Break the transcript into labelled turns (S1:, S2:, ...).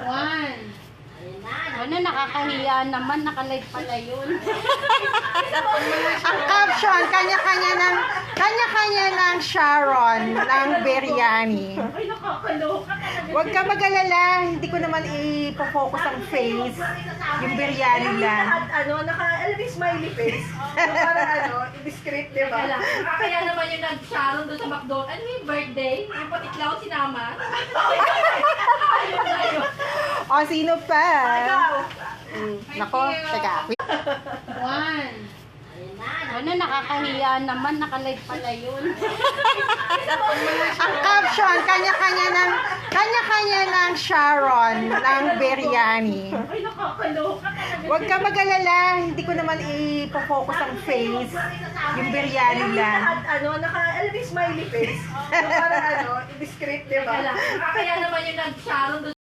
S1: One. Ano, nakakahiya naman, nakalive pala yun.
S2: Ang caption, kanya-kanya ng Sharon ng biryani.
S1: Ay, nakakaloka talaga.
S2: Huwag ka mag-alala, hindi ko naman i-focus ang face. Yung biryani lang.
S3: At alam mo, smiley face. Parang discreet, di ba?
S1: Kaya naman yung nag-sharon doon sa McDonald's. Ano yung birthday? Yung patiklaw sinama. Ayun na yun.
S2: O, sino pa?
S3: Ikaw.
S2: Nako, teka.
S1: One. Ano, nakakahiya naman, nakalive pala yun.
S2: Ang caption, kanya-kanya ng Sharon ng biryani.
S1: Ay, nakakaloka talaga.
S2: Huwag ka mag-alala, hindi ko naman i-focus ang face. Yung biryani lang.
S3: At alam mo, smiley face. Parang discreet, di ba?
S1: Kaya naman yung nag-sharon doon